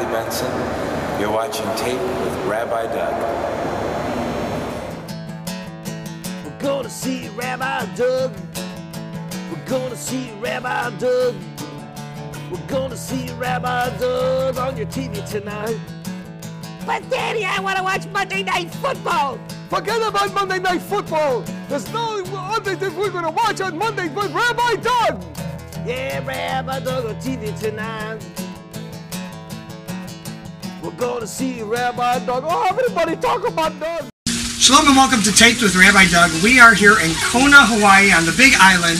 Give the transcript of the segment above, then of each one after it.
Bradley Benson. You're watching Tape with Rabbi Doug. We're gonna see Rabbi Doug. We're gonna see Rabbi Doug. We're gonna see Rabbi Doug on your TV tonight. But Daddy, I want to watch Monday Night Football. Forget about Monday Night Football. There's no other thing we're going to watch on Monday but Rabbi Doug. Yeah, Rabbi Doug on TV tonight. We're gonna see Rabbi Doug. Oh, everybody talk about Doug. Shalom and welcome to Taped with Rabbi Doug. We are here in Kona, Hawaii on the Big Island,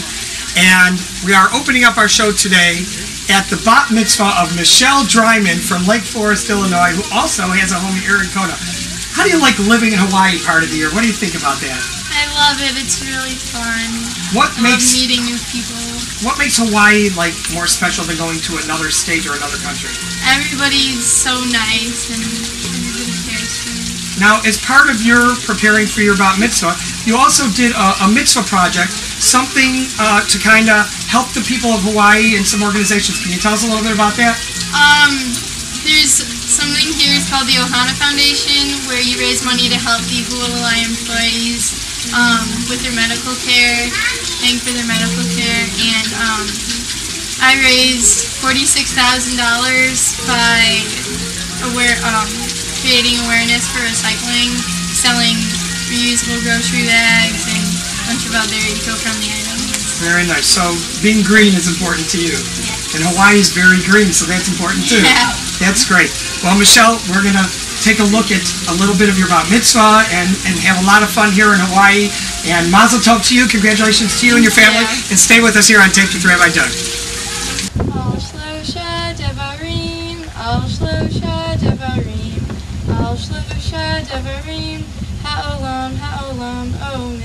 and we are opening up our show today at the bat mitzvah of Michelle Dreimann from Lake Forest, Illinois, who also has a home here in Kona. How do you like living in Hawaii part of the year? What do you think about that? I love it. It's really fun. What makes meeting new people? What makes Hawaii like more special than going to another state or another country? Everybody's so nice and everybody cares for me. Now, as part of your preparing for your bat mitzvah, you also did a mitzvah project, something to kind of help the people of Hawaii and some organizations. Can you tell us a little bit about that? There's something here it's called the Ohana Foundation, where you raise money to help the Hu'olai employees with their medical care, paying for their medical care, and I raised $46,000 by creating awareness for recycling, selling reusable grocery bags, and a bunch of other eco-friendly items. Very nice. So being green is important to you. Yeah. And Hawaii is very green, so that's important too. Yeah. That's great. Well, Michelle, we're going to take a look at a little bit of your bat mitzvah and have a lot of fun here in Hawaii. And mazel tov to you. Congratulations to you and your family. Yeah. And stay with us here on Taped with Rabbi Doug. Al shlosha devarim, al shlosha devarim, al shlosha devarim, ha'olam, ha'olam, omed,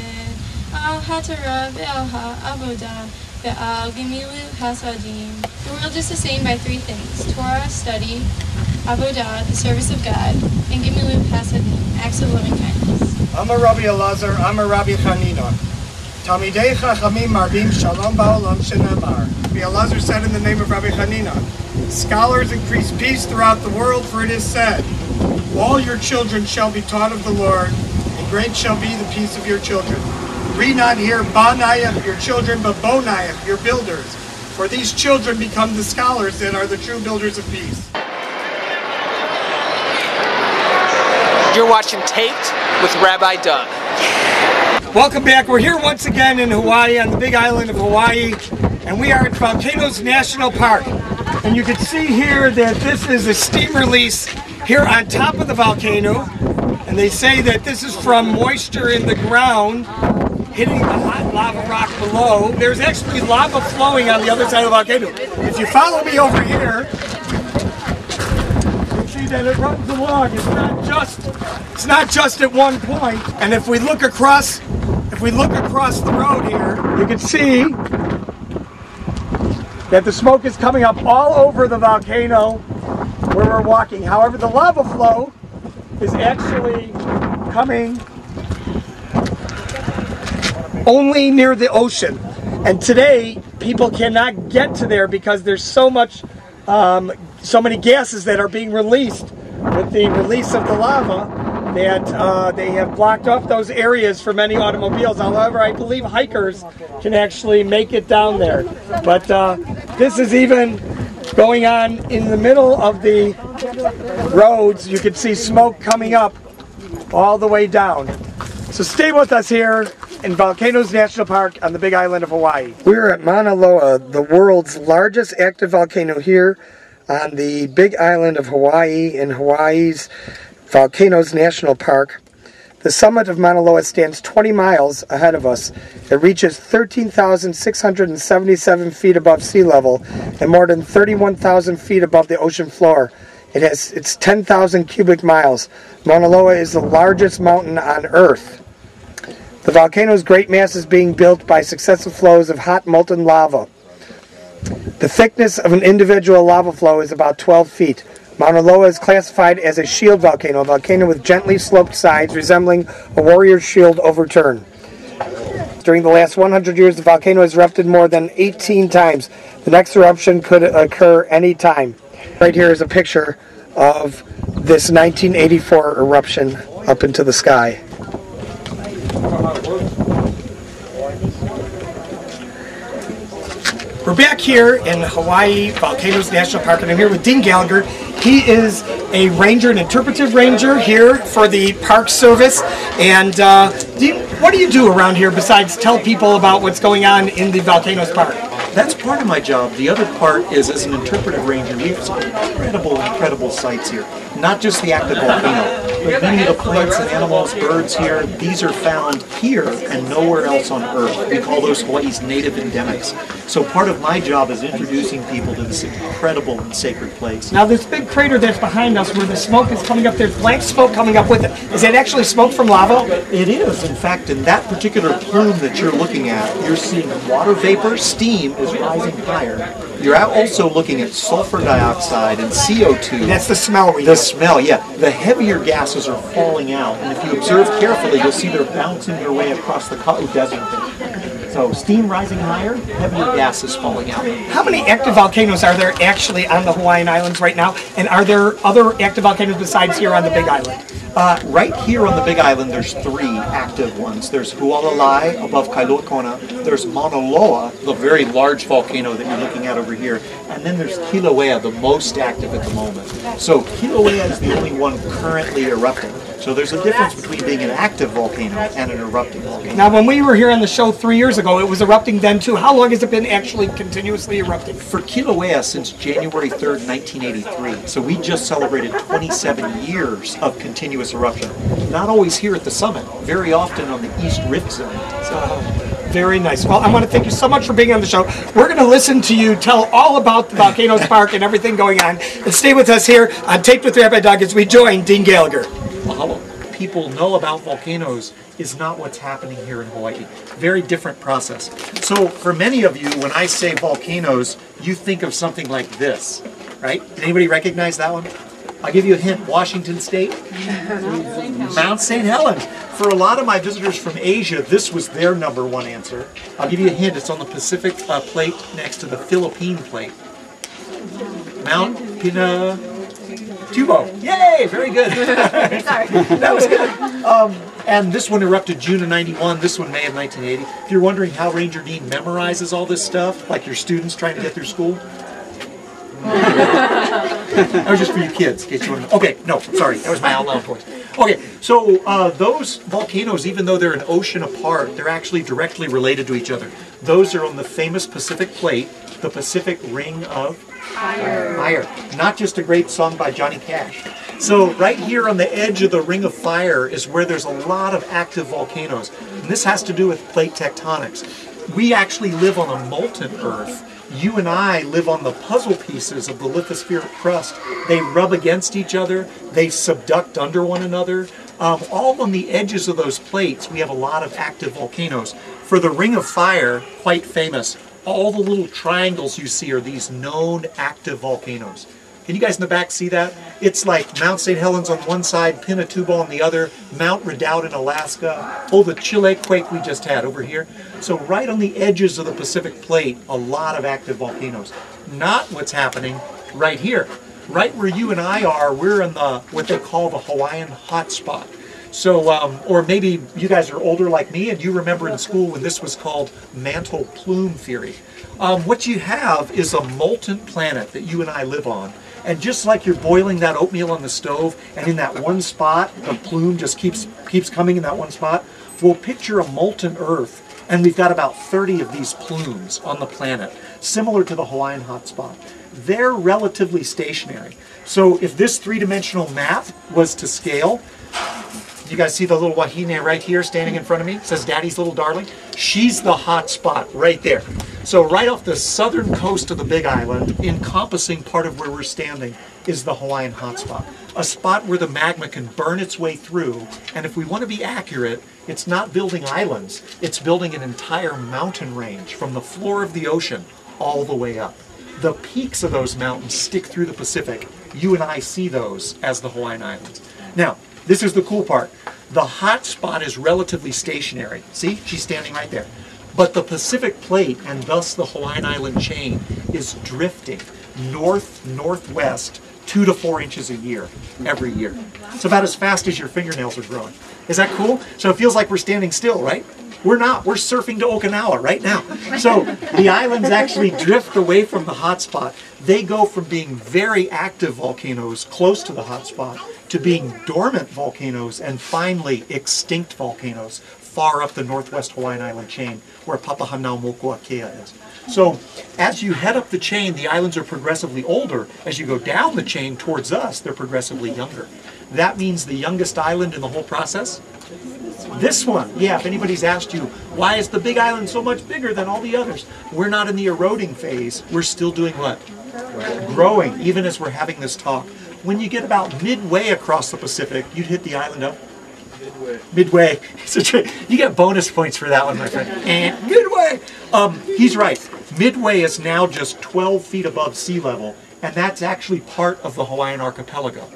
al ha'torah ve'al ha'avodah, ve'al gemilut hasadim. The world is sustained by three things: Torah, study; avodah, the service of God; and gemilut hasadim, acts of loving kindness. Amar Rabbi Elazar, Amar Rabbi Chanina. Talmidei Chachamim Marbim Shalom Ba'olam Shenamar. Rabbi Elazar said in the name of Rabbi Chanina, scholars increase peace throughout the world, for it is said, all your children shall be taught of the Lord, and great shall be the peace of your children. Read not here Banayach, your children, but Bonayach, your builders. For these children become the scholars that are the true builders of peace. You're watching Taped with Rabbi Doug. Welcome back. We're here once again in Hawaii on the Big Island of Hawaii, and we are at Volcanoes National Park. And you can see here that this is a steam release here on top of the volcano, and they say that this is from moisture in the ground hitting the hot lava rock below. There's actually lava flowing on the other side of the volcano. If you follow me over here, you see that it runs along. It's not just at one point. And if we look across the road here, you can see that the smoke is coming up all over the volcano where we're walking. However, the lava flow is actually coming only near the ocean. And today, people cannot get to there because there's so many gases that are being released with the release of the lava that they have blocked off those areas for many automobiles. However, I believe hikers can actually make it down there. But this is even going on in the middle of the roads. You can see smoke coming up all the way down. So stay with us here in Volcanoes National Park on the Big Island of Hawaii. We're at Mauna Loa, the world's largest active volcano here on the Big Island of Hawaii in Hawaii's Volcanoes National Park. The summit of Mauna Loa stands 20 miles ahead of us. It reaches 13,677 feet above sea level and more than 31,000 feet above the ocean floor. It's 10,000 cubic miles. Mauna Loa is the largest mountain on Earth. The volcano's great mass is being built by successive flows of hot molten lava. The thickness of an individual lava flow is about 12 feet. Mauna Loa is classified as a shield volcano, a volcano with gently sloped sides resembling a warrior's shield overturned. During the last 100 years, the volcano has erupted more than 18 times. The next eruption could occur any time. Right here is a picture of this 1984 eruption up into the sky. We're back here in Hawaii Volcanoes National Park, and I'm here with Dean Gallagher. He is a ranger, an interpretive ranger here for the Park Service. And Dean, what do you do around here besides tell people about what's going on in the Volcanoes Park? That's part of my job. The other part is, as an interpretive ranger, we have some incredible sights here. Not just the active volcano, but many of the plants and animals, birds here, these are found here and nowhere else on Earth. We call those Hawaii's native endemics. So part of my job is introducing people to this incredible and sacred place. Now this big crater that's behind us where the smoke is coming up, there's black smoke coming up with it. Is that actually smoke from lava? It is. In fact, in that particular plume that you're looking at, you're seeing water vapor, steam is rising higher. You're also looking at sulfur dioxide and CO2. That's the smell we The smell, yeah. The heavier gases are falling out, and if you observe carefully, you'll see they're bouncing their way across the Kea Desert. So steam rising higher, heavier gases falling out. How many active volcanoes are there actually on the Hawaiian Islands right now? And are there other active volcanoes besides here on the Big Island? Right here on the Big Island, there's 3 active ones. There's Hualalai above Kailoakona. There's Mauna Loa, the very large volcano that you're looking at over here. And then there's Kilauea, the most active at the moment. So Kilauea is the only one currently erupting. So there's a difference between being an active volcano and an erupting volcano. Now when we were here on the show 3 years ago, it was erupting then too. How long has it been actually continuously erupting? For Kilauea since January 3rd, 1983. So we just celebrated 27 years of continuous eruption. Not always here at the summit, very often on the East Rift Zone. Very nice. Well, I want to thank you so much for being on the show. We're going to listen to you tell all about the Volcanoes Park and everything going on. And stay with us here on Taped with Rabbi Doug as we join Dean Gallagher. Mahalo. People know about volcanoes is not what's happening here in Hawaii. Very different process. So for many of you, when I say volcanoes, you think of something like this, right? Anybody recognize that one? I'll give you a hint. Washington State? Mount St. Helens. For a lot of my visitors from Asia, this was their #1 answer. I'll give you a hint. It's on the Pacific plate next to the Philippine plate. Mount Pinatubo. Yay! Very good. Sorry. That was good. And this one erupted June of '91. This one May of 1980. If you're wondering how Ranger Dean memorizes all this stuff, like your students trying to get through school, that was just for you kids, in case you want to know. Okay, no, sorry, that was my out loud voice. Okay, so those volcanoes, even though they're an ocean apart, they're actually directly related to each other. Those are on the famous Pacific Plate, the Pacific Ring of Fire. Not just a great song by Johnny Cash. So right here on the edge of the Ring of Fire is where there's a lot of active volcanoes. And this has to do with plate tectonics. We actually live on a molten Earth. You and I live on the puzzle pieces of the lithospheric crust. They rub against each other, they subduct under one another. All on the edges of those plates, we have a lot of active volcanoes. For the Ring of Fire, quite famous, all the little triangles you see are these known active volcanoes. Can you guys in the back see that? It's like Mount St. Helens on one side, Pinatubo on the other, Mount Redoubt in Alaska, the Chile quake we just had over here. So right on the edges of the Pacific Plate, a lot of active volcanoes. Not what's happening right here. Right where you and I are, we're in the what they call the Hawaiian hotspot. So, or maybe you guys are older like me and you remember in school when this was called mantle plume theory. What you have is a molten planet that you and I live on. And just like you're boiling that oatmeal on the stove, and in that one spot, the plume just keeps coming in that one spot, we'll picture a molten Earth, and we've got about 30 of these plumes on the planet, similar to the Hawaiian hotspot. They're relatively stationary. So if this three-dimensional map was to scale, you guys see the little wahine right here standing in front of me? It says Daddy's little darling. She's the hot spot right there. So right off the southern coast of the Big Island, encompassing part of where we're standing, is the Hawaiian hotspot. A spot where the magma can burn its way through. And if we want to be accurate, it's not building islands. It's building an entire mountain range from the floor of the ocean all the way up. The peaks of those mountains stick through the Pacific. You and I see those as the Hawaiian Islands. Now, this is the cool part. The hot spot is relatively stationary. See, she's standing right there. But the Pacific Plate, and thus the Hawaiian Island chain, is drifting north-northwest 2 to 4 inches a year, every year. It's about as fast as your fingernails are growing. Is that cool? So it feels like we're standing still, right? We're not. We're surfing to Okinawa right now. So the islands actually drift away from the hotspot. They go from being very active volcanoes close to the hotspot to being dormant volcanoes and finally extinct volcanoes far up the northwest Hawaiian island chain where Papahanaumokuakea is. So as you head up the chain, the islands are progressively older. As you go down the chain towards us, they're progressively younger. That means the youngest island in the whole process? This one. Yeah, if anybody's asked you, why is the big island so much bigger than all the others? We're not in the eroding phase. We're still doing what? Growing, even as we're having this talk. When you get about midway across the Pacific, you'd hit the island of? Midway. You get bonus points for that one, my friend. And midway. He's right. Midway is now just 12 feet above sea level, and that's actually part of the Hawaiian archipelago.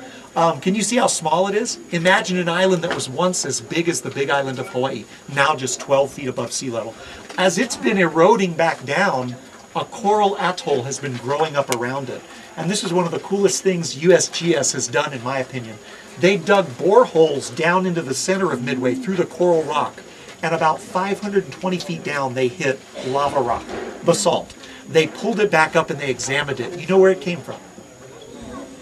Can you see how small it is? Imagine an island that was once as big as the big island of Hawaii, now just 12 feet above sea level. As it's been eroding back down, a coral atoll has been growing up around it. And this is one of the coolest things USGS has done, in my opinion. They dug boreholes down into the center of Midway through the coral rock. And about 520 feet down, they hit lava rock, basalt. They pulled it back up and they examined it. You know where it came from?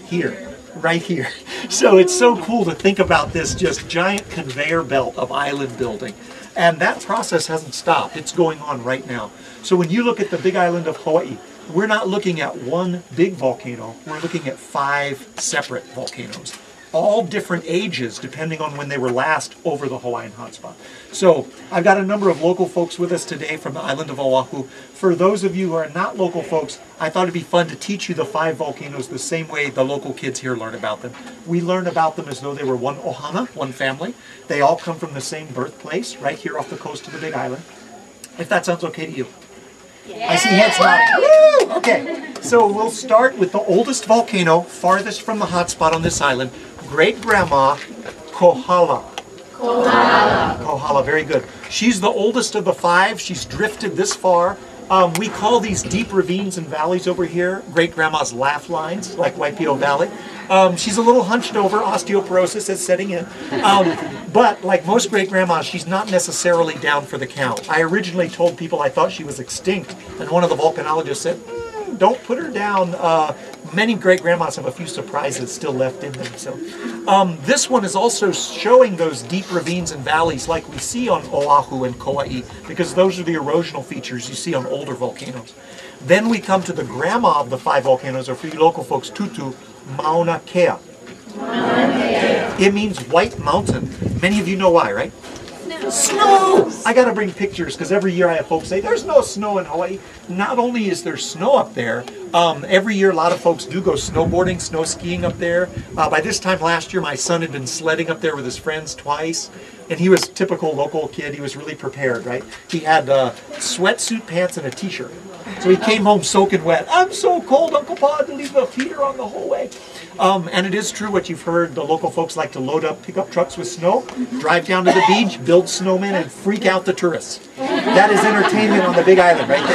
Here. Right here. So it's so cool to think about this just giant conveyor belt of island building. And that process hasn't stopped. It's going on right now. So when you look at the big island of Hawaii, we're not looking at one big volcano. We're looking at 5 separate volcanoes. All different ages depending on when they were last over the Hawaiian hotspot. So I've got a number of local folks with us today from the island of Oahu. For those of you who are not local folks, I thought it'd be fun to teach you the 5 volcanoes the same way the local kids here learn about them. We learn about them as though they were one ohana, one family. They all come from the same birthplace, right here off the coast of the Big Island. If that sounds okay to you. I see heads nodding. Woo! Okay, so we'll start with the oldest volcano, farthest from the hotspot on this island, Great-Grandma Kohala. Kohala, very good. She's the oldest of the 5. She's drifted this far. We call these deep ravines and valleys over here Great-Grandma's laugh lines, like Waipio Valley. She's a little hunched over, osteoporosis is setting in. But like most great-grandmas, she's not necessarily down for the count. I originally told people I thought she was extinct, and one of the volcanologists said, don't put her down. Many great-grandmas have a few surprises still left in them. So this one is also showing those deep ravines and valleys like we see on Oahu and Kauai, because those are the erosional features you see on older volcanoes. Then we come to the grandma of the 5 volcanoes, or for you local folks, Tutu, Mauna Kea. It means white mountain. Many of you know why, right? Snow! I gotta bring pictures because every year I have folks say, there's no snow in Hawaii. Not only is there snow up there, every year a lot of folks do go snowboarding, snow skiing up there. By this time last year, my son had been sledding up there with his friends twice. And he was a typical local kid. He was really prepared, right? He had sweatsuit pants and a t-shirt. So he came home soaking wet. I'm so cold, Uncle Pa had to leave the heater on the whole way. And it is true what you've heard. The local folks like to load up pickup trucks with snow, drive down to the beach, build snowmen, and freak out the tourists. That is entertainment on the Big Island right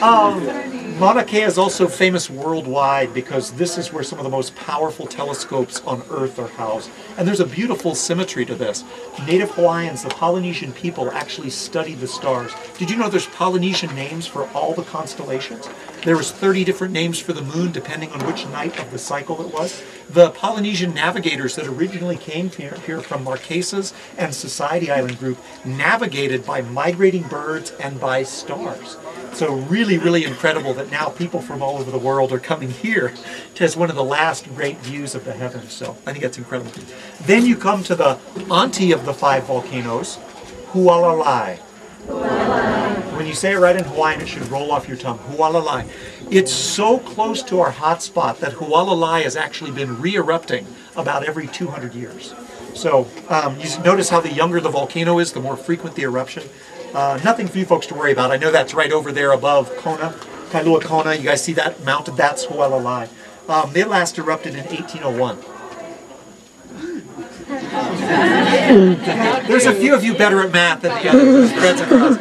there. Mauna Kea is also famous worldwide because this is where some of the most powerful telescopes on Earth are housed. And there's a beautiful symmetry to this. Native Hawaiians, the Polynesian people, actually study the stars. Did you know there's Polynesian names for all the constellations? There was 30 different names for the moon depending on which night of the cycle it was. The Polynesian navigators that originally came here from Marquesas and Society Island group navigated by migrating birds and by stars. So really, really incredible that now people from all over the world are coming here as one of the last great views of the heavens. So I think that's incredible. Then you come to the auntie of the 5 volcanoes, Hualalai. When you say it right in Hawaiian, it should roll off your tongue. Hualalai. It's so close to our hotspot that Hualalai has actually been re-erupting about every 200 years. So you notice how the younger the volcano is, the more frequent the eruption. Nothing for you folks to worry about. I know that's right over there above Kona, Kailua Kona. You guys see that mountain? That's Hualalai. They last erupted in 1801. There's a few of you better at math than the others.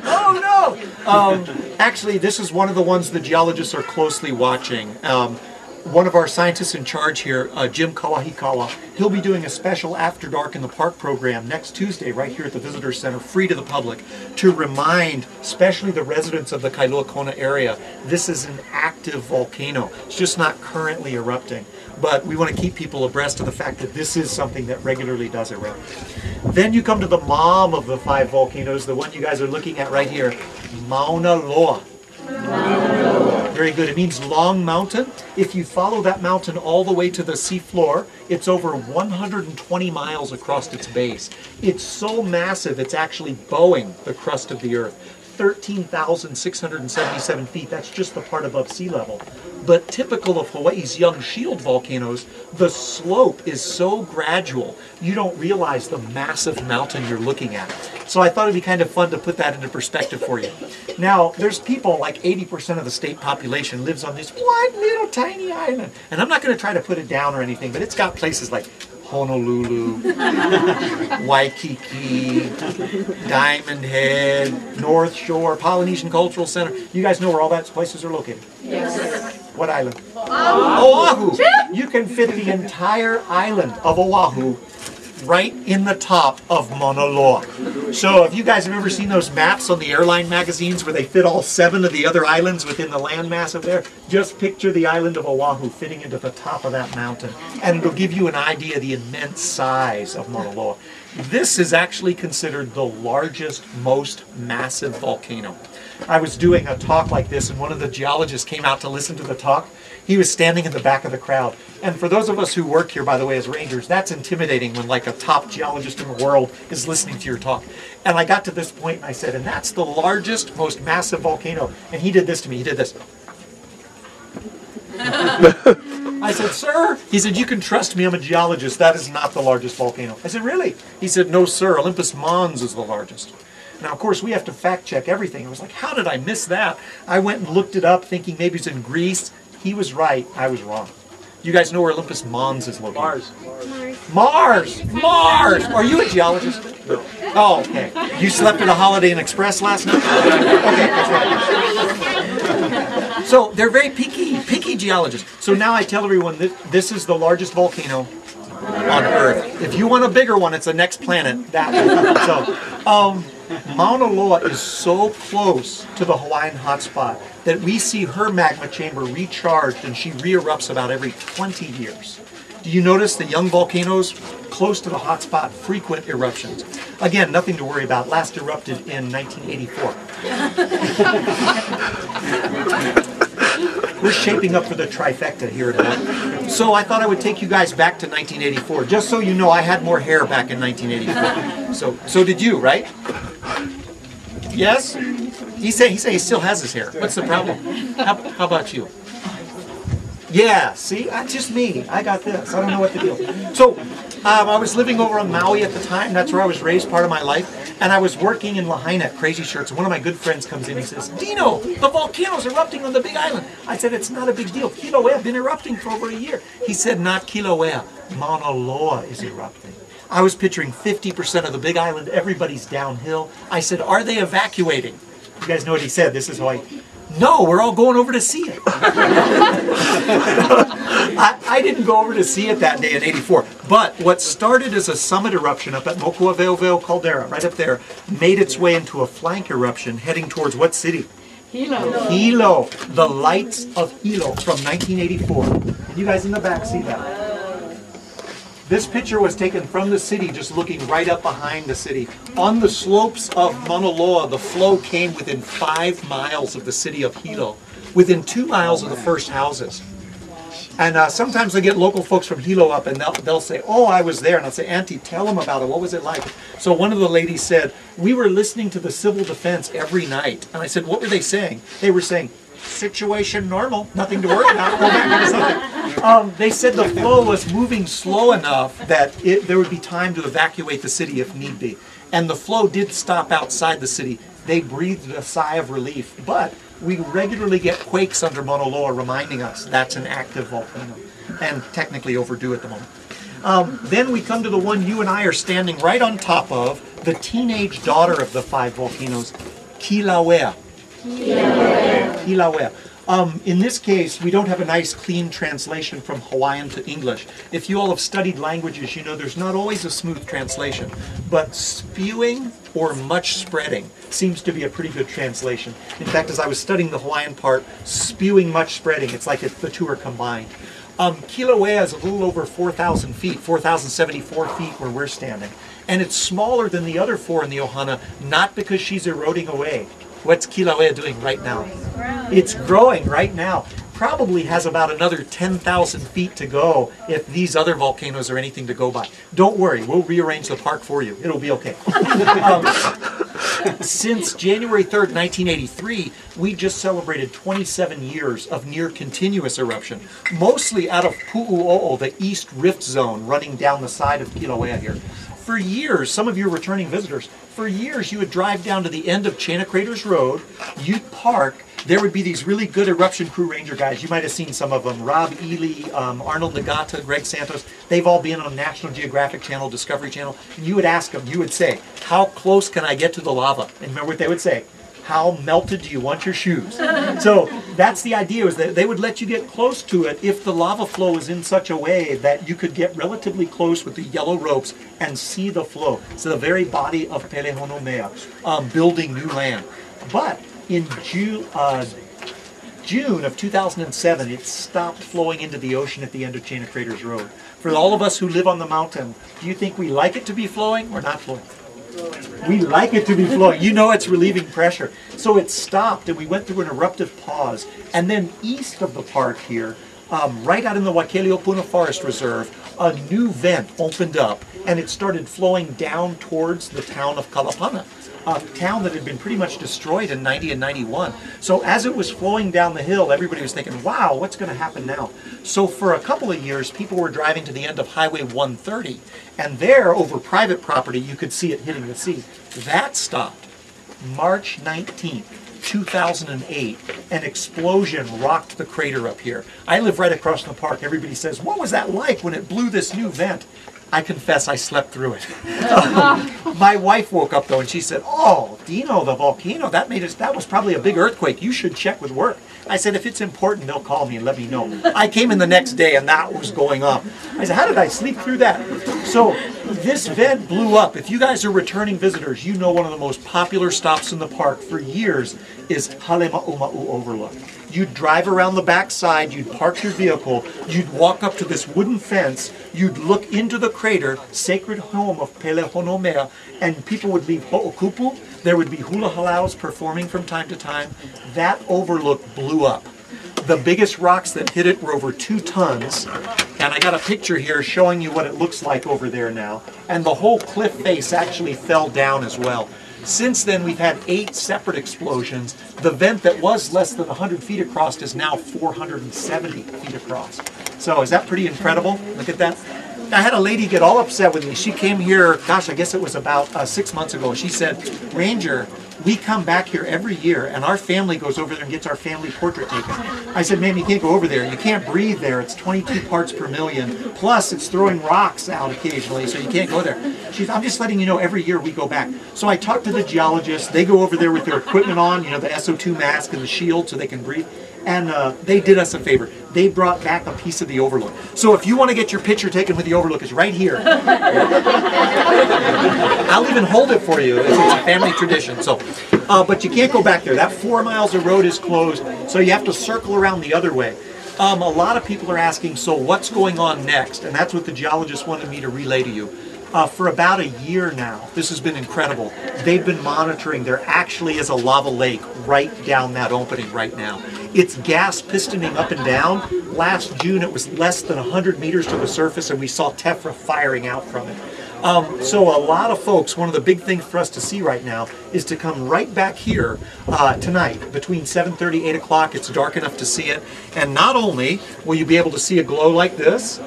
Oh no! Actually, this is one of the ones the geologists are closely watching. one of our scientists in charge here, Jim Kea.Akaka, he'll be doing a special After Dark in the Park program next Tuesday right here at the Visitor Center, free to the public, to remind especially the residents of the Kea.Akaka area, this is an active volcano. It's just not currently erupting. But we want to keep people abreast of the fact that this is something that regularly does erupt. Then you come to the mom of the 5 volcanoes, the one you guys are looking at right here, Mauna Loa. Very good. It means long mountain. If you follow that mountain all the way to the seafloor, it's over 120 miles across its base. It's so massive, it's actually bowing the crust of the earth. 13,677 feet. That's just the part above sea level. But typical of Hawaii's young shield volcanoes, the slope is so gradual, you don't realize the massive mountain you're looking at. So I thought it'd be kind of fun to put that into perspective for you. Now, there's people, like 80% of the state population lives on this one little tiny island. And I'm not going to try to put it down or anything, but it's got places like Honolulu, Waikiki, Diamond Head, North Shore, Polynesian Cultural Center. You guys know where all those places are located? Yes. What island? Oahu. You can fit the entire island of Oahu right in the top of Mauna Loa. So if you guys have ever seen those maps on the airline magazines where they fit all 7 of the other islands within the landmass of there, just picture the island of Oahu fitting into the top of that mountain. And it'll give you an idea of the immense size of Mauna Loa. This is actually considered the largest, most massive volcano. I was doing a talk like this and one of the geologists came out to listen to the talk. He was standing in the back of the crowd. And for those of us who work here, by the way, as rangers, that's intimidating when like a top geologist in the world is listening to your talk. And I got to this point and I said, and that's the largest, most massive volcano. And he did this to me, he did this. I said, sir, he said, you can trust me, I'm a geologist, that is not the largest volcano. I said, really? He said, no, sir, Olympus Mons is the largest. Now, of course, we have to fact check everything. I was like, how did I miss that? I went and looked it up thinking maybe it's in Greece. He was right, I was wrong. You guys know where Olympus Mons is located? Mars. Mars! Are you a geologist? No. Oh, okay. You slept at a Holiday Inn Express last night? Okay, that's right. So they're very picky geologists. So now I tell everyone that this is the largest volcano on Earth. If you want a bigger one, it's the next planet. That one. So, Mauna Loa is so close to the Hawaiian hotspot that we see her magma chamber recharged and she re-erupts about every 20 years. Do you notice the young volcanoes close to the hotspot, frequent eruptions? Again, nothing to worry about. Last erupted in 1984. We're shaping up for the trifecta here at home. So I thought I would take you guys back to 1984. Just so you know, I had more hair back in 1984. So did you, right? Yes? He still has his hair. What's the problem? How about you? Yeah, see, just me. I got this. I don't know what to do. So, I was living over on Maui at the time. That's where I was raised part of my life. And I was working in Lahaina at Crazy Shirts. One of my good friends comes in. He says, Dino, the volcano's erupting on the Big Island. I said, it's not a big deal. Kilauea been erupting for over a year. He said, not Kilauea. Mauna Loa is erupting. I was picturing 50% of the Big Island. Everybody's downhill. I said, are they evacuating? You guys know what he said. This is Hawaii. No, we're all going over to see it. I didn't go over to see it that day in '84. But what started as a summit eruption up at Mokuaweoweo Caldera, right up there, made its way into a flank eruption heading towards what city? Hilo. Hilo. The lights of Hilo from 1984. And you guys in the back see that. This picture was taken from the city, just looking right up behind the city. On the slopes of Mauna Loa, the flow came within 5 miles of the city of Hilo, within 2 miles of the first houses. And sometimes I get local folks from Hilo up and they'll say, oh, I was there. And I'll say, Auntie, tell them about it. What was it like? So one of the ladies said, we were listening to the civil defense every night. And I said, what were they saying? They were saying, situation normal, nothing to worry about. Go back into something. They said the flow was moving slow enough that there would be time to evacuate the city if need be. And the flow did stop outside the city. They breathed a sigh of relief. But we regularly get quakes under Mauna Loa reminding us that's an active volcano and technically overdue at the moment. Then we come to the one you and I are standing right on top of, the teenage daughter of the 5 volcanoes, Kilauea. Kilauea. In this case, we don't have a nice clean translation from Hawaiian to English. If you all have studied languages, you know there's not always a smooth translation. But spewing or much spreading seems to be a pretty good translation. In fact, as I was studying the Hawaiian part, spewing, much spreading, it's like the two are combined. Kilauea is a little over 4,000 feet, 4,074 feet where we're standing. And it's smaller than the other four in the Ohana, not because she's eroding away. What's Kilauea doing right now? It's growing right now. Probably has about another 10,000 feet to go if these other volcanoes are anything to go by. Don't worry, we'll rearrange the park for you. It'll be okay. Since January 3rd, 1983, we just celebrated 27 years of near continuous eruption, mostly out of Pu'uo'o, the east rift zone running down the side of Kilauea here. For years, some of you are returning visitors, for years you would drive down to the end of Chaina Craters Road, you'd park, there would be these really good eruption crew ranger guys. You might have seen some of them. Rob Ely, Arnold Nagata, Greg Santos. They've all been on National Geographic Channel, Discovery Channel. And you would ask them, you would say, how close can I get to the lava? And remember what they would say? How melted do you want your shoes? So that's the idea, is that they would let you get close to it if the lava flow was in such a way that you could get relatively close with the yellow ropes and see the flow. So the very body of Pelehonomea, building new land. But in June of 2007, it stopped flowing into the ocean at the end of Chaina Craters Road. For all of us who live on the mountain, do you think we like it to be flowing or not flowing? We like it to be flowing. You know it's relieving pressure. So it stopped and we went through an eruptive pause. And then east of the park here, right out in the Wakeleopuna Forest Reserve, a new vent opened up and it started flowing down towards the town of Kalapana, a town that had been pretty much destroyed in 90 and 91. So as it was flowing down the hill, everybody was thinking, wow, what's going to happen now? So for a couple of years, people were driving to the end of Highway 130, and there, over private property, you could see it hitting the sea. That stopped. March 19th, 2008, an explosion rocked the crater up here. I live right across the park. Everybody says, what was that like when it blew this new vent? I confess I slept through it. My wife woke up though and she said, oh, Dino, the volcano, that was probably a big earthquake. You should check with work. I said, if it's important, they'll call me and let me know. I came in the next day and that was going up. I said, how did I sleep through that? So this vent blew up. If you guys are returning visitors, you know one of the most popular stops in the park for years is Halema'uma'u Overlook. You'd drive around the backside, you'd park your vehicle, you'd walk up to this wooden fence, you'd look into the crater, sacred home of Pelehonomea, and people would leave ho'okupu. There would be hula halaus performing from time to time. That overlook blew up. The biggest rocks that hit it were over 2 tons, and I got a picture here showing you what it looks like over there now. And the whole cliff face actually fell down as well. Since then, we've had 8 separate explosions. The vent that was less than 100 feet across is now 470 feet across. So is that pretty incredible? Look at that. I had a lady get all upset with me. She came here, gosh, I guess it was about 6 months ago. She said, Ranger, we come back here every year and our family goes over there and gets our family portrait taken. I said, ma'am, you can't go over there. You can't breathe there. It's 22 parts per million. Plus, it's throwing rocks out occasionally, so you can't go there. She said, I'm just letting you know every year we go back. So I talked to the geologists. They go over there with their equipment on, you know, the SO2 mask and the shield so they can breathe. And they did us a favor. They brought back a piece of the overlook. So if you want to get your picture taken with the overlook, it's right here. I'll even hold it for you. It's a family tradition. So, but you can't go back there. That 4 miles of road is closed, so you have to circle around the other way. A lot of people are asking, so what's going on next? And that's what the geologists wanted me to relay to you. For about a year now, this has been incredible. They've been monitoring. There actually is a lava lake right down that opening right now. It's gas pistoning up and down. Last June, it was less than 100 meters to the surface, and we saw tephra firing out from it. So a lot of folks, one of the big things for us to see right now is to come right back here tonight between 7:30, 8 o'clock. It's dark enough to see it. And not only will you be able to see a glow like this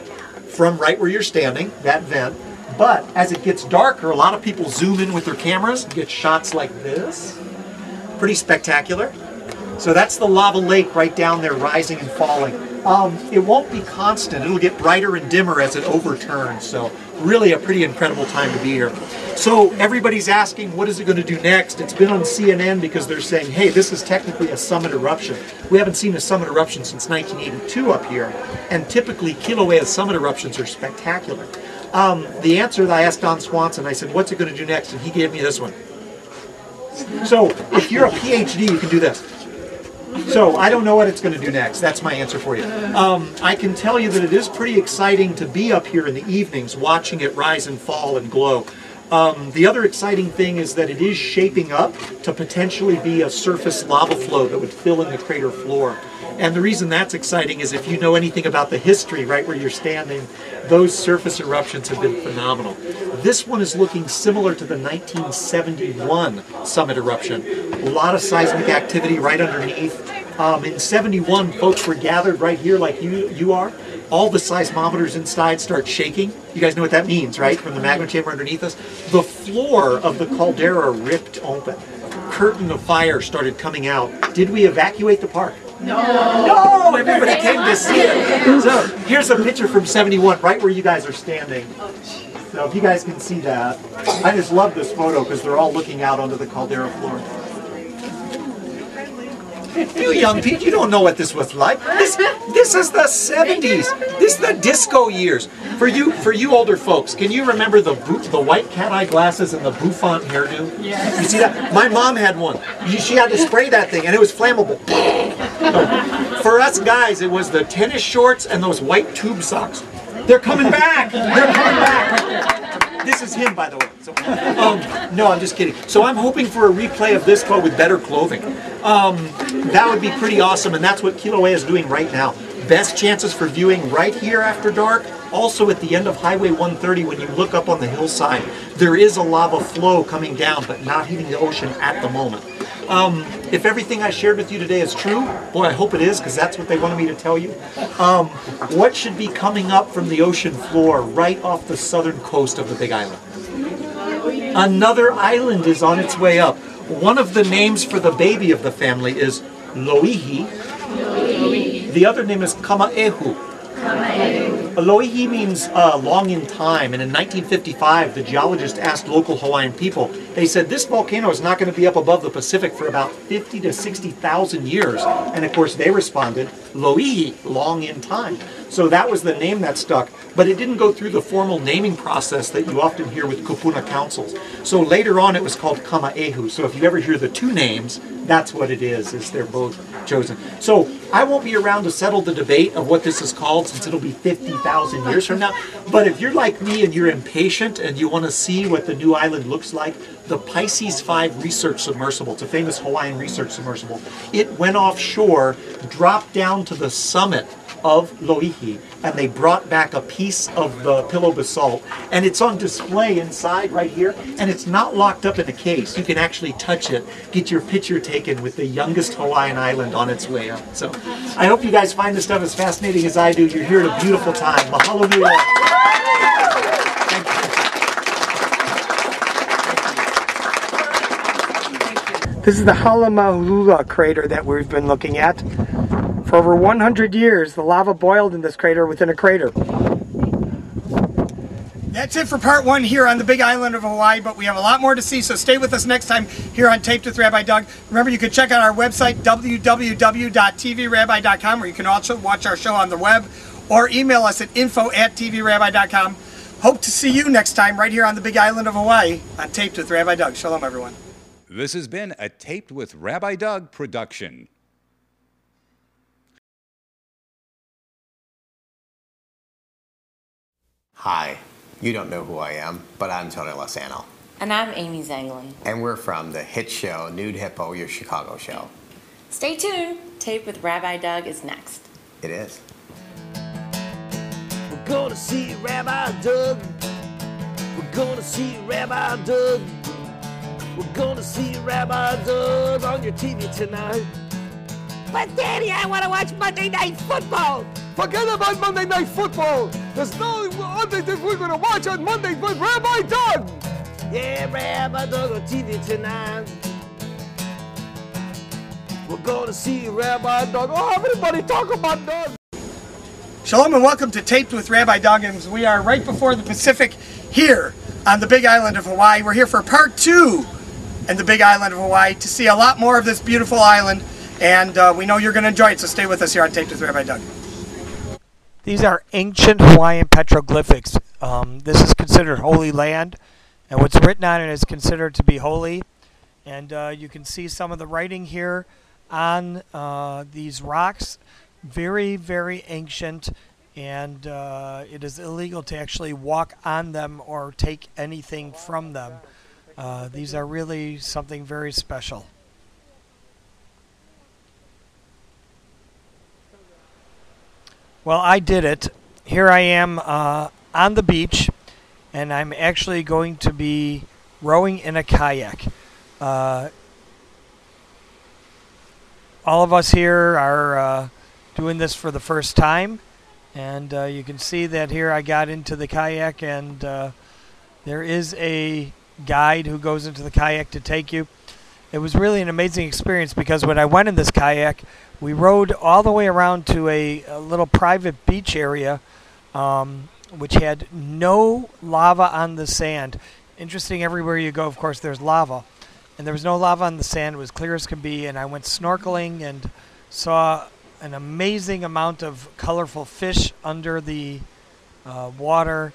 from right where you're standing, that vent, but as it gets darker, a lot of people zoom in with their cameras and get shots like this. Pretty spectacular. So that's the lava lake right down there, rising and falling. It won't be constant. It'll get brighter and dimmer as it overturns. So really a pretty incredible time to be here. So everybody's asking, what is it going to do next? It's been on CNN because they're saying, hey, this is technically a summit eruption. We haven't seen a summit eruption since 1982 up here. And typically Kilauea's summit eruptions are spectacular. The answer that I asked Don Swanson, I said, what's it going to do next? And he gave me this one. So if you're a PhD, you can do this. So I don't know what it's going to do next. That's my answer for you. I can tell you that it is pretty exciting to be up here in the evenings watching it rise and fall and glow. The other exciting thing is that it is shaping up to potentially be a surface lava flow that would fill in the crater floor. And the reason that's exciting is if you know anything about the history right where you're standing, those surface eruptions have been phenomenal. This one is looking similar to the 1971 summit eruption. A lot of seismic activity right underneath. In 71, folks were gathered right here like you are. All the seismometers inside start shaking. You guys know what that means, right? From the magma chamber underneath us. The floor of the caldera ripped open. Curtain of fire started coming out. Did we evacuate the park? No! No! Everybody came to see it. So here's a picture from 71, right where you guys are standing. So if you guys can see that. I just love this photo because they're all looking out onto the caldera floor. You young people, you don't know what this was like. This is the 70s. This is the disco years. For you older folks, can you remember the white cat eye glasses and the bouffant hairdo? Yes. You see that? My mom had one. She had to spray that thing, and it was flammable. For us guys, it was the tennis shorts and those white tube socks. They're coming back. They're coming back. This is him, by the way. So, no, I'm just kidding. So I'm hoping for a replay of this, but with better clothing. That would be pretty awesome, and that's what Kilauea is doing right now. Best chances for viewing right here after dark. Also at the end of Highway 130, when you look up on the hillside, there is a lava flow coming down, but not hitting the ocean at the moment. If everything I shared with you today is true, boy, I hope it is, because that's what they wanted me to tell you. What should be coming up from the ocean floor right off the southern coast of the Big Island? Another island is on its way up. One of the names for the baby of the family is Loihi. The other name is Kama'ehu. Loihi means long in time, and in 1955 the geologist asked local Hawaiian people, they said this volcano is not going to be up above the Pacific for about 50 to 60,000 years, and of course they responded, Loihi, long in time. So that was the name that stuck, but it didn't go through the formal naming process that you often hear with kupuna councils. So later on it was called Kama'ehu. So if you ever hear the two names, that's what it is they're both chosen. So I won't be around to settle the debate of what this is called, since it'll be 50,000 years from now. But if you're like me and you're impatient and you want to see what the new island looks like, the Pisces 5 research submersible, it's a famous Hawaiian research submersible, it went offshore, dropped down to the summit of Loihi, and they brought back a piece of the pillow basalt, and it's on display inside right here, and it's not locked up in a case. You can actually touch it, get your picture taken with the youngest Hawaiian island on its way up. So I hope you guys find this stuff as fascinating as I do. You're here at a beautiful time. Mahalo nui. This is the Halamaulula crater that we've been looking at. For over 100 years, the lava boiled in this crater within a crater. That's it for part one here on the Big Island of Hawaii, but we have a lot more to see, so stay with us next time here on Taped with Rabbi Doug. Remember, you can check out our website, www.tvrabbi.com, where you can also watch our show on the web, or email us at info@tvrabbi.com. Hope to see you next time right here on the Big Island of Hawaii on Taped with Rabbi Doug. Shalom, everyone. This has been a Taped with Rabbi Doug production. Hi, you don't know who I am, but I'm Tony Lasano. And I'm Amy Zanglin. And we're from the hit show Nude Hippo, Your Chicago Show. Stay tuned. Tape with Rabbi Doug is next. It is. We're gonna see Rabbi Doug. We're gonna see Rabbi Doug. We're gonna see Rabbi Doug on your TV tonight. But Daddy, I want to watch Monday Night Football. Forget about Monday Night Football. There's no other thing we're going to watch on Monday but Rabbi Doug. Yeah, Rabbi Doug on TV tonight. We're gonna see Rabbi Doug. Oh, everybody talk about Doug. Shalom and welcome to Taped with Rabbi Doug. We are right before the Pacific here on the Big Island of Hawaii. We're here for part 2 in the Big Island of Hawaii to see a lot more of this beautiful island, and we know you're going to enjoy it, so stay with us here on Taped with Rabbi Doug. These are ancient Hawaiian petroglyphics. This is considered holy land, and what's written on it is considered to be holy. And you can see some of the writing here on these rocks. Very, very ancient, and it is illegal to actually walk on them or take anything from them. These are really something very special. Well, I did it. Here I am on the beach, and I'm actually going to be rowing in a kayak. All of us here are doing this for the first time, and you can see that here I got into the kayak, and there is a guide who goes into the kayak to take you. It was really an amazing experience because when I went in this kayak, we rowed all the way around to a little private beach area which had no lava on the sand. Interesting, everywhere you go, of course, there's lava. And there was no lava on the sand. It was clear as can be, and I went snorkeling and saw an amazing amount of colorful fish under the water.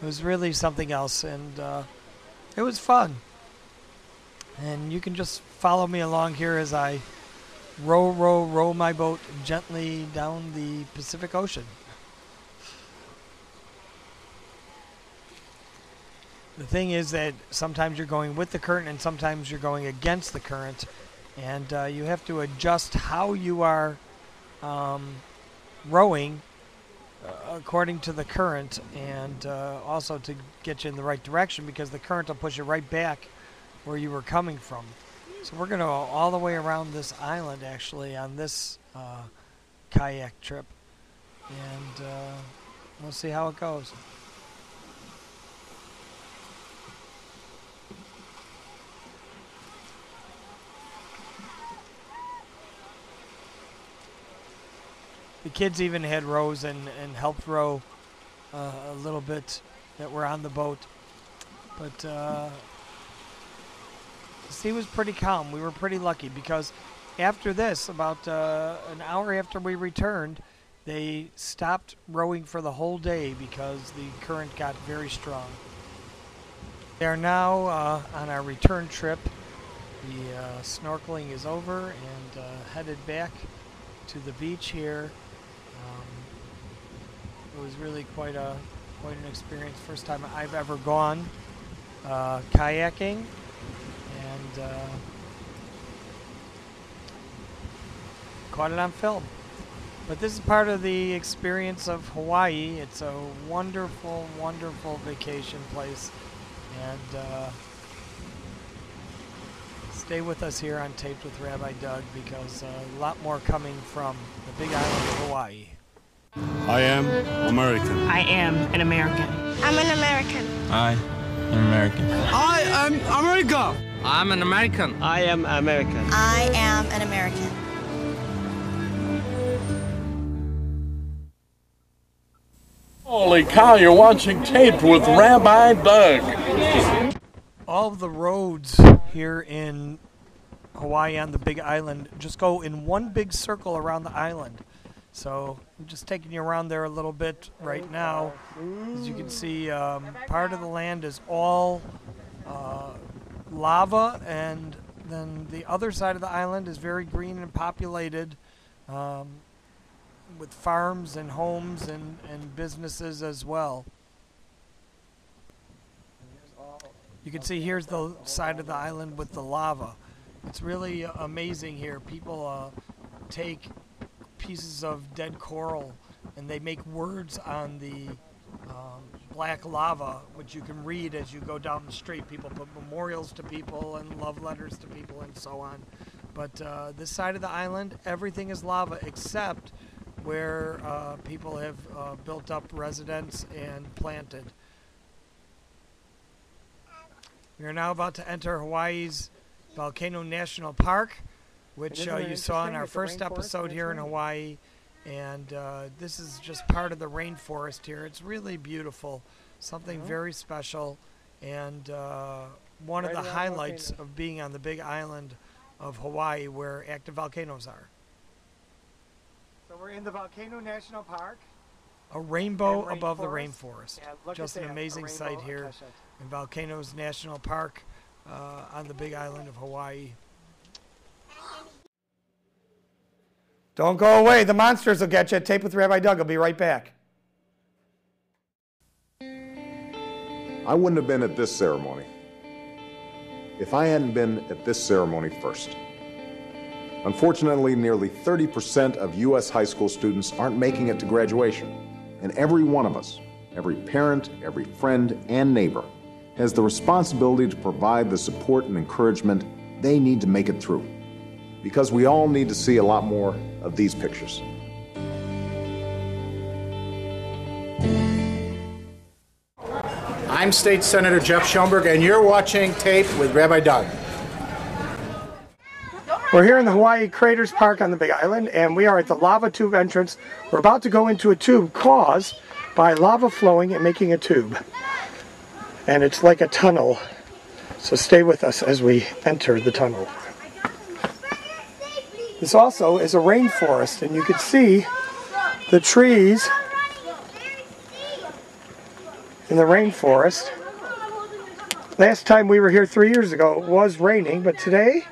It was really something else, and it was fun. And you can just follow me along here as I row my boat gently down the Pacific Ocean. The thing is that sometimes you're going with the current and sometimes you're going against the current, and you have to adjust how you are rowing according to the current, and also to get you in the right direction, because the current will push you right back where you were coming from. So we're going to go all the way around this island actually on this kayak trip, and we'll see how it goes. The kids even had rows and helped row a little bit that were on the boat. But the sea was pretty calm. We were pretty lucky because after this, about an hour after we returned, they stopped rowing for the whole day because the current got very strong. We are now on our return trip. The snorkeling is over and headed back to the beach here. It was really quite an experience. First time I've ever gone kayaking, and caught it on film. But this is part of the experience of Hawaii. It's a wonderful, wonderful vacation place, and stay with us here on Taped with Rabbi Doug, because a lot more coming from the Big Island of Hawaii. I am American. I am an American. I'm an American. I am American. I am America. I'm an American. I am American. I am an American. Holy cow, you're watching Taped with Rabbi Doug. All of the roads here in Hawaii on the Big Island just go in one big circle around the island. So I'm just taking you around there a little bit right now. As you can see, part of the land is all lava, and then the other side of the island is very green and populated with farms and homes and businesses as well. You can see here's the side of the island with the lava. It's really amazing here. People take pieces of dead coral and they make words on the black lava, which you can read as you go down the street. People put memorials to people and love letters to people and so on. But this side of the island, everything is lava except where people have built up residence and planted. We are now about to enter Hawaii's Volcano National Park. which you saw in our first episode here in Hawaii. And this is just part of the rainforest here. It's really beautiful, something very special, and one of the highlights of being on the big island of Hawaii where active volcanoes are. So we're in the Volcano National Park. A rainbow above the rainforest. Just an amazing sight here in Volcanoes National Park on the big island of Hawaii. Don't go away. The monsters will get you. Tape with Rabbi Doug. I'll be right back. I wouldn't have been at this ceremony if I hadn't been at this ceremony first. Unfortunately, nearly 30% of U.S. high school students aren't making it to graduation. And every one of us, every parent, every friend, and neighbor, has the responsibility to provide the support and encouragement they need to make it through. Because we all need to see a lot more of these pictures. I'm State Senator Jeff Schoenberg, and you're watching Tape with Rabbi Doug. We're here in the Hawaii Craters Park on the Big Island, and we are at the lava tube entrance. We're about to go into a tube caused by lava flowing and making a tube. And it's like a tunnel, so stay with us as we enter the tunnel. This also is a rainforest, and you can see the trees in the rainforest. Last time we were here 3 years ago, it was raining, but today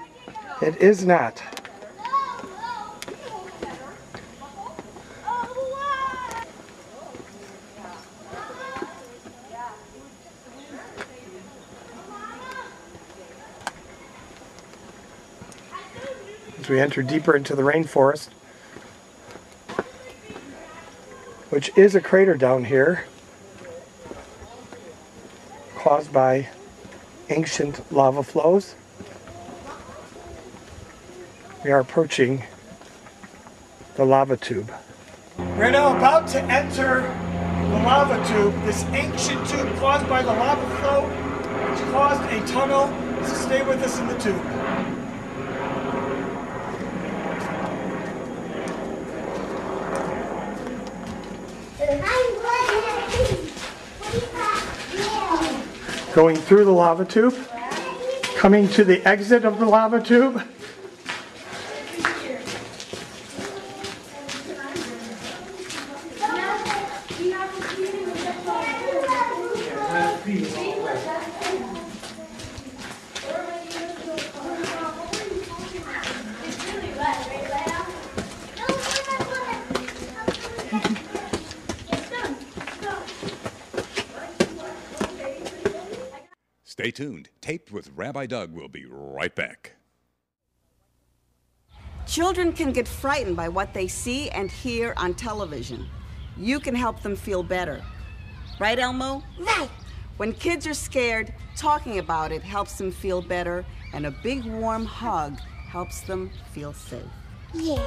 it is not. As we enter deeper into the rainforest, which is a crater down here caused by ancient lava flows. We are approaching the lava tube. We're now about to enter the lava tube, this ancient tube caused by the lava flow, which caused a tunnel. So stay with us in the tube. Going through the lava tube, coming to the exit of the lava tube. Stay tuned. Taped with Rabbi Doug. We'll be right back. Children can get frightened by what they see and hear on television. You can help them feel better. Right, Elmo? Right. When kids are scared, talking about it helps them feel better, and a big warm hug helps them feel safe. Yeah.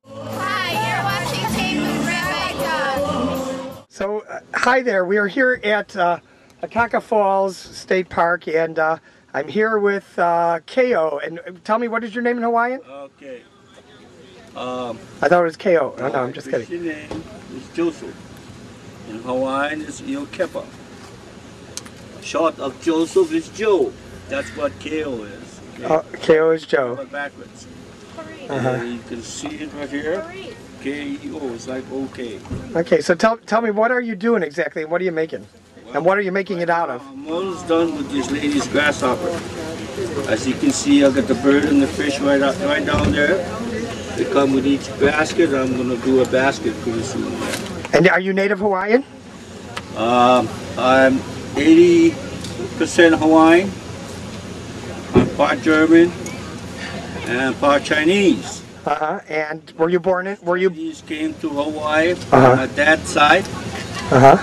Hi, you're watching Tape with Rabbi Doug. So, hi there. We are here at Kea.Akaka Falls State Park, and I'm here with Keo. And tell me, what is your name in Hawaiian? Okay. I thought it was Keo. Oh, no, I'm just kidding. Your name is Joseph. In Hawaiian, it's Kea.Akaka. Short of Joseph is Joe. That's what Keo is. Okay? Keo is Joe. But backwards. You can see it right here. K-E-O is like okay. Okay, so tell me, what are you doing exactly, and what are you making? And what are you making it out of? I'm almost done with this lady's grasshopper. As you can see, I got the bird and the fish right down there. They come with each basket. I'm going to do a basket pretty soon. And are you native Hawaiian? I'm 80% Hawaiian. I'm part German and part Chinese. And were you born in? These came to Hawaii on my dad's side.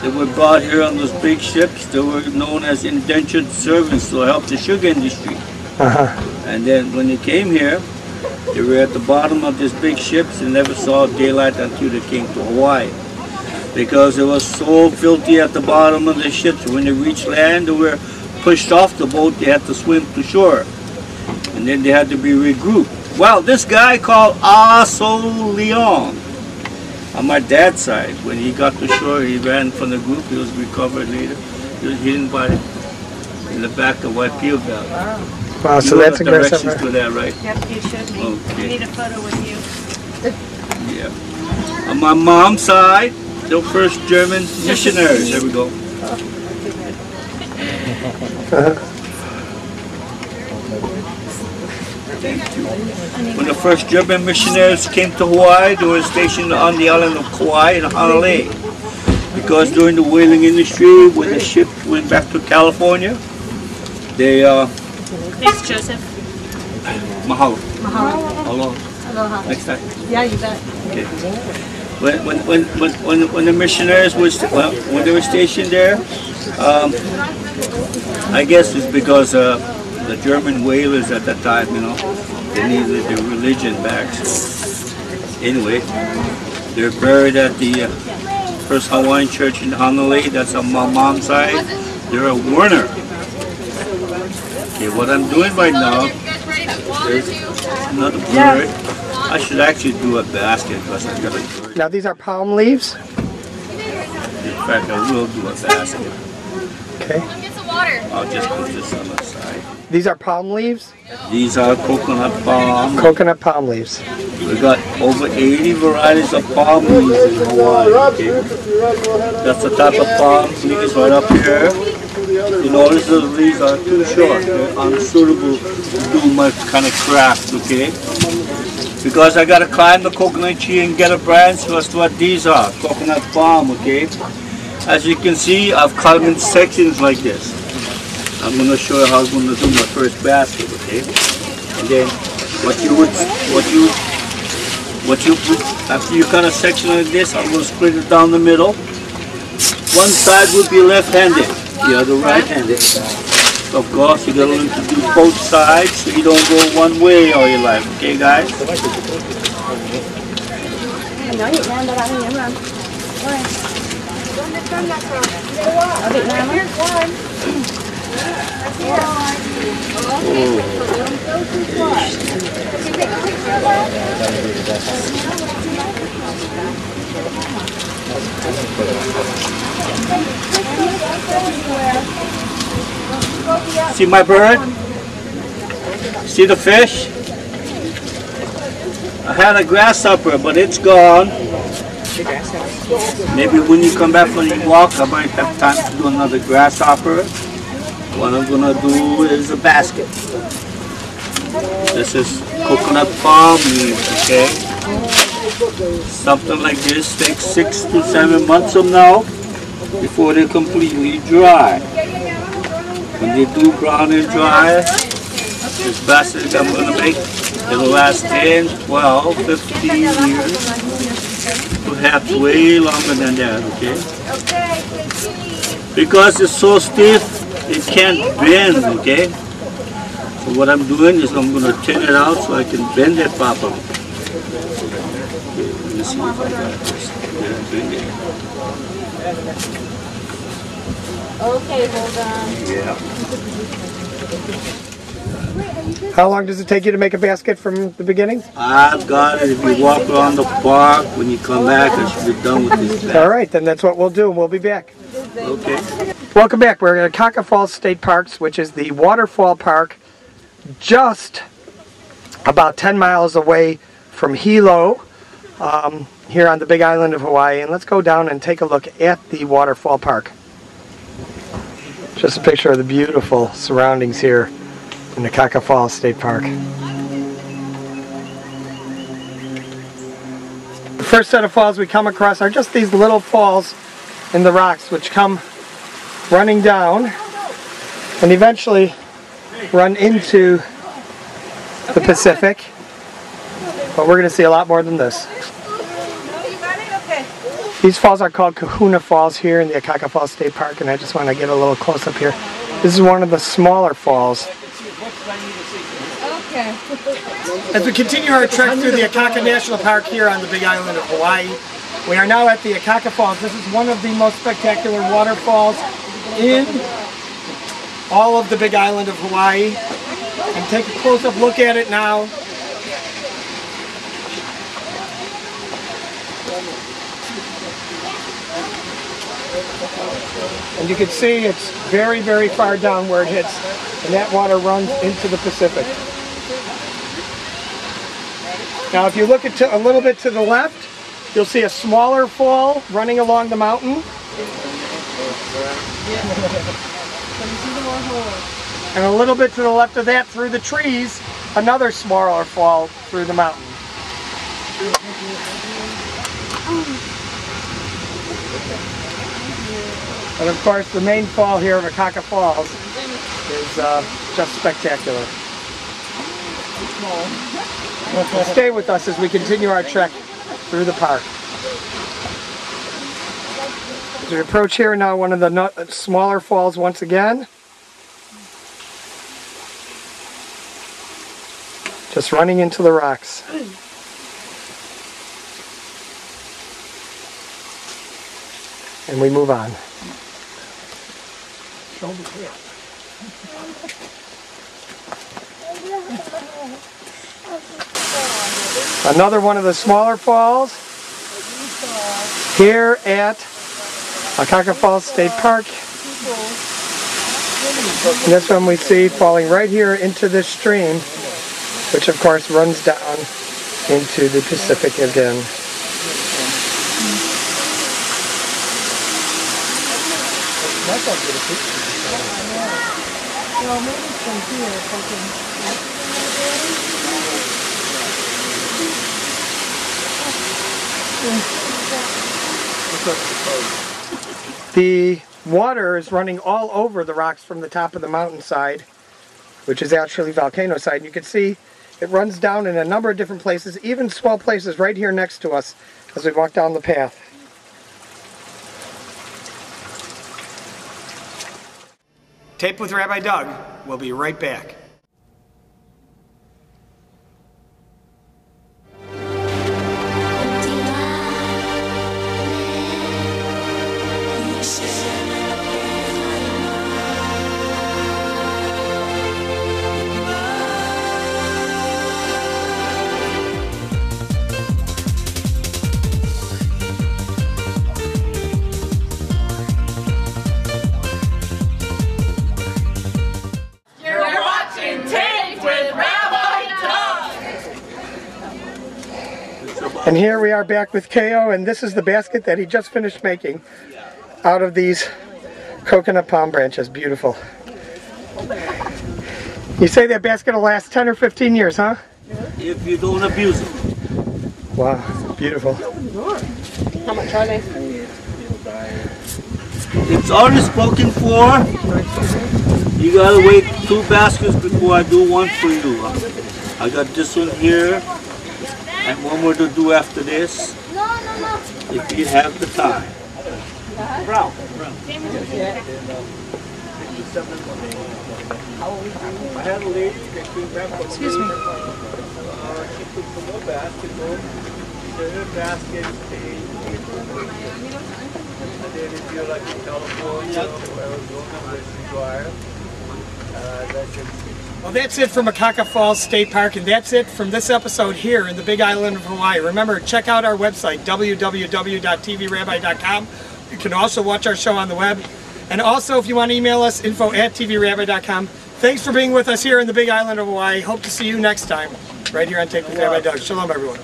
They were brought here on those big ships. They were known as indentured servants to help the sugar industry. And then when they came here, they were at the bottom of these big ships and never saw daylight until they came to Hawaii. Because it was so filthy at the bottom of the ships. When they reached land, they were pushed off the boat, they had to swim to shore. And then they had to be regrouped. Well, this guy called Aso Leon, on my dad's side, when he got to shore, he ran from the group. He was recovered later. He was hidden by in the back of White Peel Valley. Wow, so that's aggressive. Directions to that, right? Yep, you should be. Okay. I need a photo with you. Yeah. On my mom's side, the first German missionaries. There we go. When the first German missionaries came to Hawaii, they were stationed on the island of Kauai in Honolulu. Because during the whaling industry, when the ship went back to California, they Thanks, Joseph. Mahalo. Mahalo. Aloha. Aloha. Next time. Yeah, you bet. Okay. When the missionaries when they were stationed there, I guess it's because the German whalers at that time, you know, they needed their religion back. So anyway, they're buried at the First Hawaiian Church in Honolulu. That's on my mom's side. They're a Werner. Okay, what I'm doing right now, there's another bird. I should actually do a basket because I've got a bird. Now these are palm leaves? In fact, I will do a basket. Okay. I'll just put this on the side. These are palm leaves? These are coconut palm. Coconut palm leaves. We got over 80 varieties of palm leaves in Hawaii. Okay? That's the type of palm leaves right up here. You notice the leaves are too short. They're unsuitable to do my kind of craft, okay? Because I gotta climb the coconut tree and get a branch. That's what these are, coconut palm, okay? As you can see, I've cut them in sections like this. I'm gonna show you how I'm gonna do my first basket, okay? And then after you cut a section like this, I'm gonna split it down the middle. One side would be left-handed, the other right-handed. Of course, you gotta learn to do both sides so you don't go one way all your life, okay, guys? Nói Việt Nam, ba mươi năm. Ở Việt Nam á. See my bird? See the fish? I had a grasshopper, but it's gone. Maybe when you come back from your walk, I might have time to do another grasshopper. What I'm gonna do is a basket. This is coconut palm leaves, okay? Something like this takes 6 to 7 months from now before they're completely dry. When they do brown and dry, this basket I'm going to make, it'll last 10, 12, 15 years, perhaps way longer than that, okay? Because it's so stiff, it can't bend, okay? So what I'm doing is I'm going to tin it out so I can bend it properly. Okay, let me see if I got this. Yeah, bend it. Okay, hold on. Yeah. How long does it take you to make a basket from the beginning? I've got it. If you walk around the park, when you come back, I should be done with this basket. All right, then that's what we'll do, and we'll be back. Okay. Welcome back. We're at Kea.Akaka Falls State Parks, which is the waterfall park just about 10 miles away from Hilo, here on the big island of Hawaii. And let's go down and take a look at the waterfall park. Just a picture of the beautiful surroundings here in the Kea.Akaka Falls State Park. The first set of falls we come across are just these little falls in the rocks which come running down and eventually run into the Pacific. But we're going to see a lot more than this. These falls are called Kahuna Falls here in the Kea.Akaka Falls State Park, and I just want to get a little close up here. This is one of the smaller falls. Okay. As we continue our trek through the Akaka National Park here on the big island of Hawaii, we are now at the Akaka Falls. This is one of the most spectacular waterfalls in all of the big island of Hawaii. And take a close-up look at it now. And you can see it's very, very far down where it hits, and that water runs into the Pacific. Now if you look at a little bit to the left, you'll see a smaller fall running along the mountain. And a little bit to the left of that, through the trees, another smaller fall through the mountain. And of course, the main fall here of Akaka Falls is just spectacular. Stay with us as we continue our trek through the park. As we approach here now, one of the smaller falls once again. Just running into the rocks. And we move on. Another one of the smaller falls here at Akaka Falls State Park. And this one we see falling right here into this stream, which of course runs down into the Pacific again. The water is running all over the rocks from the top of the mountainside, which is actually Volcano side. You can see it runs down in a number of different places, even small places right here next to us as we walk down the path. Tape with Rabbi Doug. We'll be right back. And here we are back with Keo, and this is the basket that he just finished making out of these coconut palm branches. Beautiful. You say that basket will last 10 or 15 years, huh? If you don't abuse it. Wow, beautiful. How much are they? It's already spoken for. You gotta wait 2 baskets before I do one for you. I got this one here. And one more to do after this, if you have the time. Brown. I had a lady that came back from Excuse me. She took some more baskets home. Her basket stayed. And then if you're like in California or Arizona where it's required, that's it. Well, that's it from Akaka Falls State Park, and that's it from this episode here in the Big Island of Hawaii. Remember, check out our website, www.tvrabbi.com. You can also watch our show on the web. And also, if you want to email us, info@tvrabbi.com. Thanks for being with us here in the Big Island of Hawaii. Hope to see you next time, right here on Tape with Rabbi Doug. Shalom, everyone.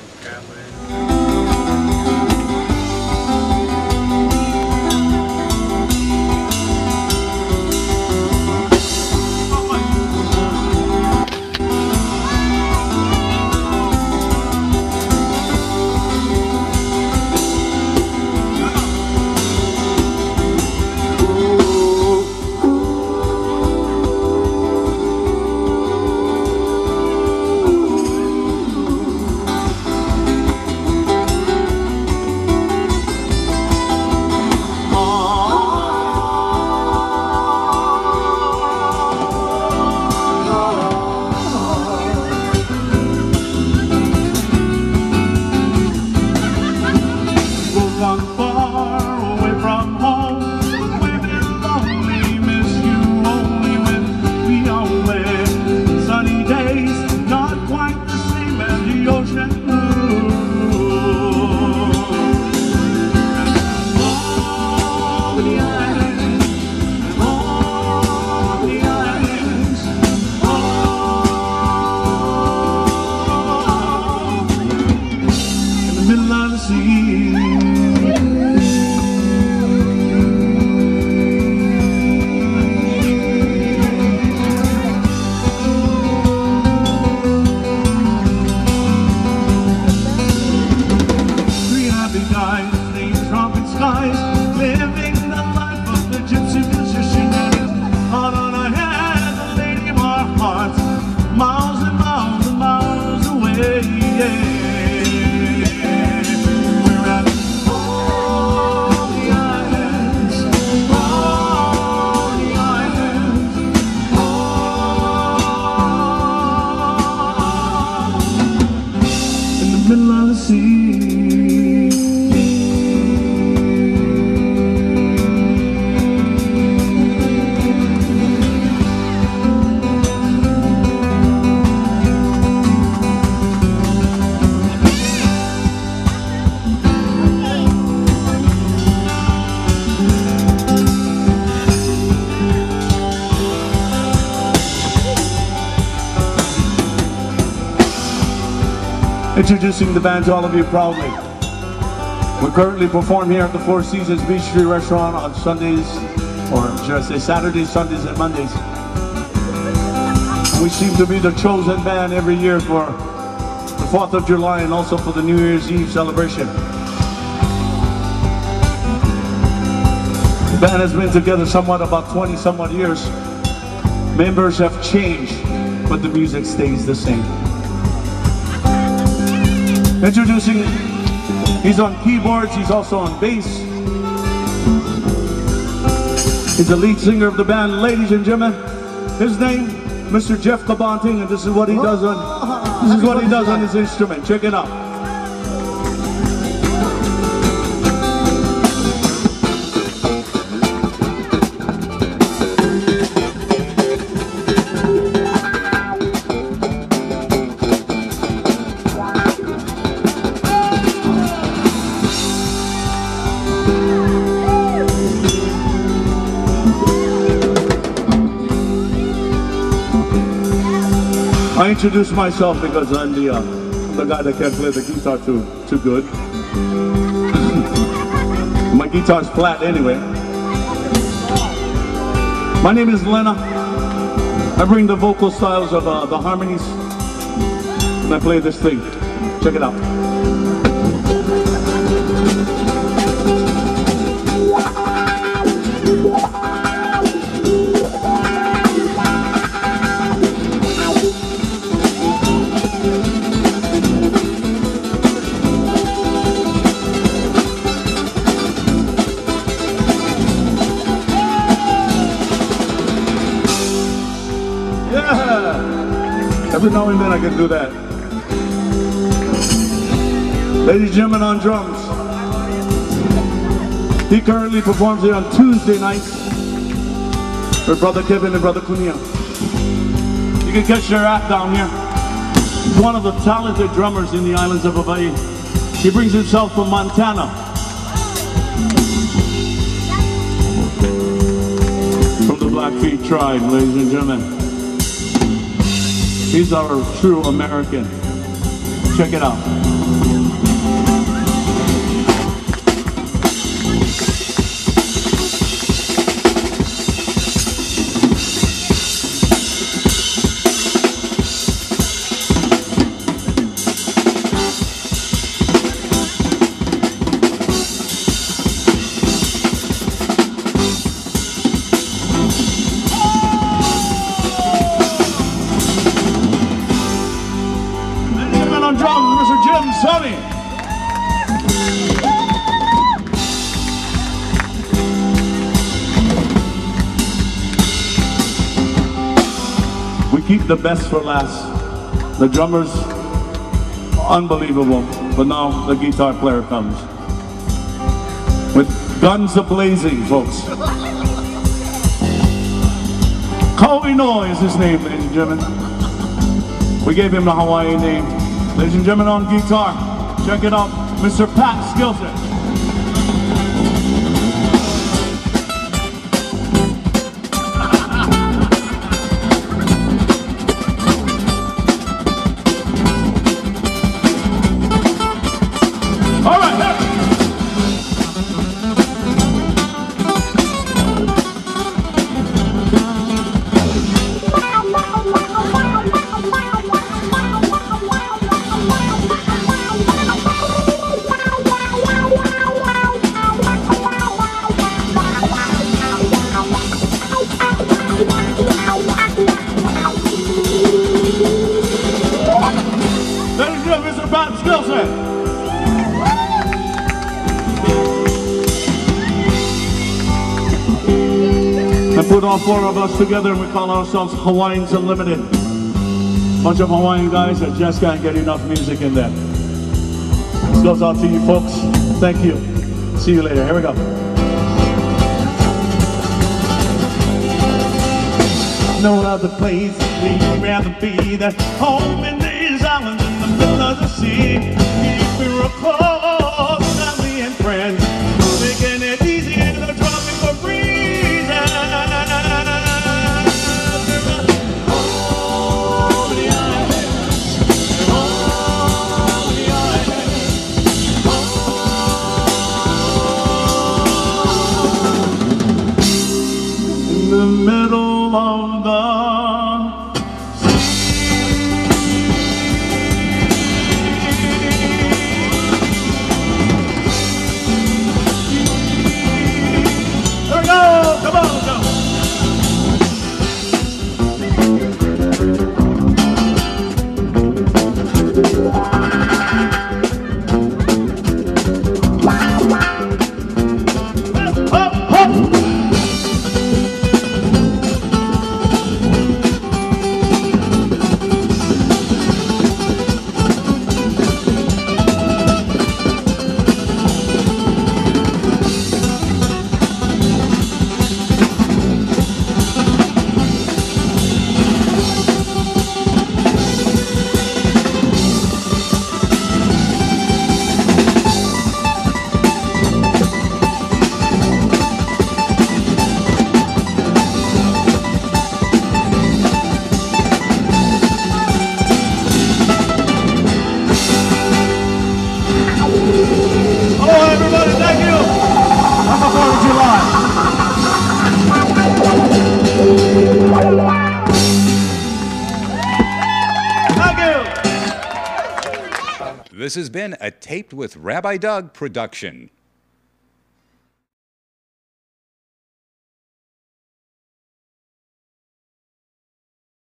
Three happy guys named Trumpet Skies, living the life of the gypsy musician, and his heart on our head, the lady of our hearts, miles and miles and miles away. We're at all the islands, all the islands, all in the middle of the sea. Introducing the band to all of you proudly. We currently perform here at the Four Seasons Beach Street Restaurant on Sundays, or should I say Saturdays, Sundays, and Mondays. We seem to be the chosen band every year for the 4th of July and also for the New Year's Eve celebration. The band has been together somewhat about 20 somewhat years. Members have changed, but the music stays the same. Introducing, he's on keyboards, he's also on bass. He's the lead singer of the band, ladies and gentlemen. His name, Mr. Jeff Kabanting, and this is what he does on his instrument. Check it out. I introduce myself because I'm the guy that can't play the guitar too good. My guitar's flat anyway. My name is Lena. I bring the vocal styles of the harmonies, and I play this thing. Check it out. Every now and then I can do that. Ladies and gentlemen, on drums. He currently performs here on Tuesday nights with Brother Kevin and Brother Kunia. You can catch their act down here. He's one of the talented drummers in the islands of Hawaii. He brings himself from Montana. From the Blackfeet tribe, ladies and gentlemen. He's our true American. Check it out. Keep the best for last. The drummer's unbelievable, but now the guitar player comes. With guns a-blazing, folks. Kauino is his name, ladies and gentlemen. We gave him the Hawaiian name. Ladies and gentlemen, on guitar, check it out, Mr. Pat Skilton. All right. put all four of us together and we call ourselves Hawaiians Unlimited. Bunch of Hawaiian guys that just can't get enough music in them. This goes out to you folks. Thank you. See you later. Here we go. No other place we'd rather be than home in these islands in the middle of the sea. If we were close, family and friends, making it easy in the tropical breeze. Oh, the islands, oh, the islands, in the middle of the This has been a Taped with Rabbi Doug production.